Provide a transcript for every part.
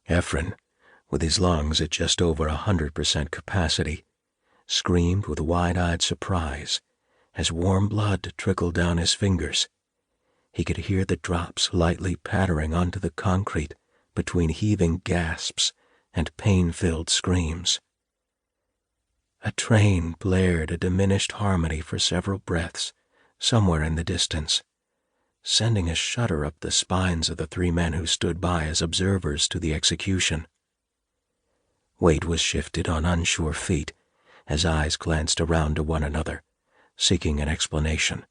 Ephraim, with his lungs at just over 100% capacity, screamed with wide-eyed surprise as warm blood trickled down his fingers. He could hear the drops lightly pattering onto the concrete between heaving gasps and pain-filled screams. A train blared a diminished harmony for several breaths somewhere in the distance, sending a shudder up the spines of the 3 men who stood by as observers to the execution. Weight was shifted on unsure feet as eyes glanced around to one another, seeking an explanation.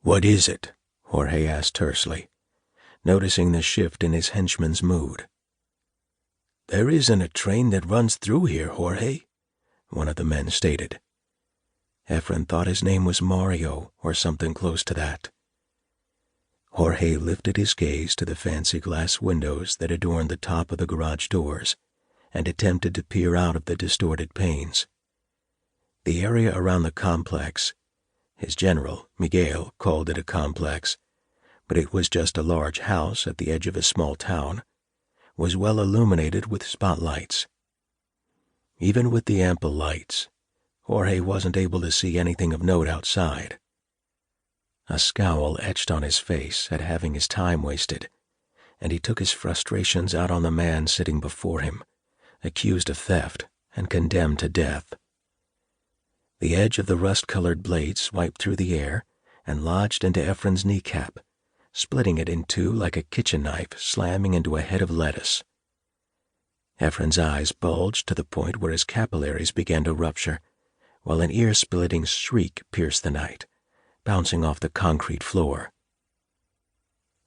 "What is it?" Jorge asked tersely, noticing the shift in his henchman's mood. "There isn't a train that runs through here, Jorge," one of the men stated. Ephraim thought his name was Mario or something close to that. Jorge lifted his gaze to the fancy glass windows that adorned the top of the garage doors and attempted to peer out of the distorted panes. The area around the complex, his general, Miguel, called it a complex, but it was just a large house at the edge of a small town, was well illuminated with spotlights. Even with the ample lights, Jorge wasn't able to see anything of note outside. A scowl etched on his face at having his time wasted, and he took his frustrations out on the man sitting before him, accused of theft and condemned to death. The edge of the rust-colored blade swiped through the air and lodged into Ephraim's kneecap, splitting it in two like a kitchen knife slamming into a head of lettuce. Ephraim's eyes bulged to the point where his capillaries began to rupture, while an ear-splitting shriek pierced the night, bouncing off the concrete floor.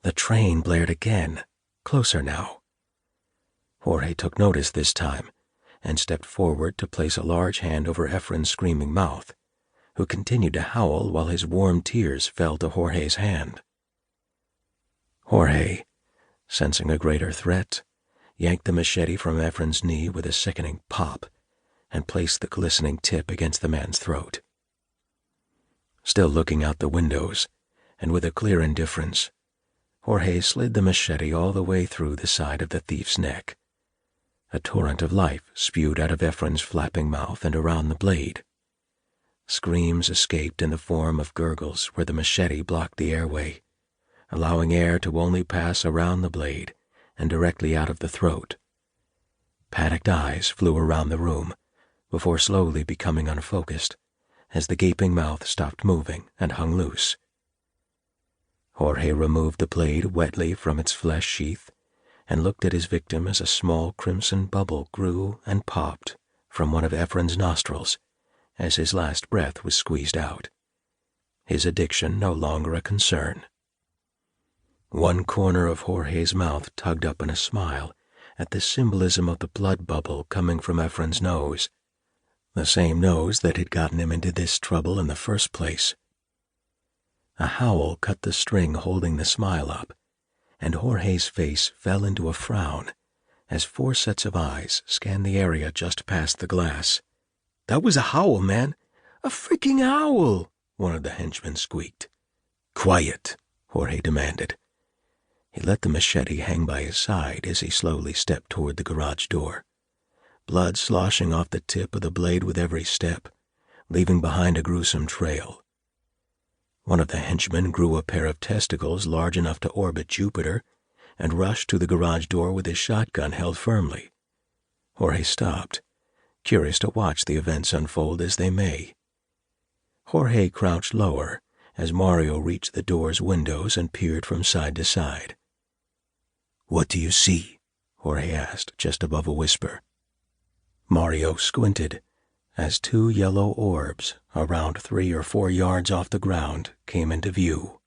The train blared again, closer now. Jorge took notice this time and stepped forward to place a large hand over Ephraim's screaming mouth, who continued to howl while his warm tears fell to Jorge's hand. Jorge, sensing a greater threat, yanked the machete from Ephraim's knee with a sickening pop and placed the glistening tip against the man's throat. Still looking out the windows, and with a clear indifference, Jorge slid the machete all the way through the side of the thief's neck. A torrent of life spewed out of Ephraim's flapping mouth and around the blade. Screams escaped in the form of gurgles where the machete blocked the airway, allowing air to only pass around the blade and directly out of the throat. Panicked eyes flew around the room before slowly becoming unfocused as the gaping mouth stopped moving and hung loose. Jorge removed the blade wetly from its flesh sheath and looked at his victim as a small crimson bubble grew and popped from one of Ephraim's nostrils as his last breath was squeezed out, his addiction no longer a concern. One corner of Jorge's mouth tugged up in a smile at the symbolism of the blood bubble coming from Ephraim's nose, the same nose that had gotten him into this trouble in the first place. A howl cut the string holding the smile up, and Jorge's face fell into a frown as 4 sets of eyes scanned the area just past the glass. "That was a howl, man! A freaking howl!" one of the henchmen squeaked. "Quiet," Jorge demanded. He let the machete hang by his side as he slowly stepped toward the garage door, blood sloshing off the tip of the blade with every step, leaving behind a gruesome trail. One of the henchmen grew a pair of testicles large enough to orbit Jupiter and rushed to the garage door with his shotgun held firmly. Jorge stopped, curious to watch the events unfold as they may. Jorge crouched lower as Mario reached the door's windows and peered from side to side. "What do you see?" Jorge asked, just above a whisper. Mario squinted as 2 yellow orbs, around 3 or 4 yards off the ground, came into view.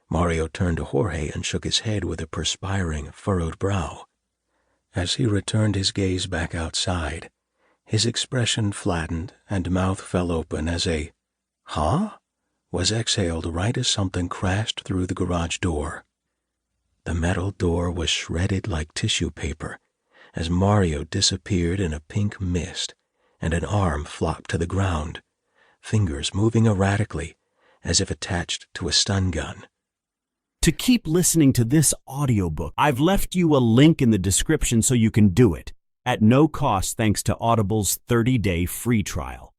Mario turned to Jorge and shook his head with a perspiring, furrowed brow. As he returned his gaze back outside, his expression flattened and mouth fell open as a "huh?" was exhaled right as something crashed through the garage door. The metal door was shredded like tissue paper as Mario disappeared in a pink mist and an arm flopped to the ground, fingers moving erratically as if attached to a stun gun. to keep listening to this audiobook. I've left you a link in the description so you can do it, at no cost thanks to Audible's 30-day free trial.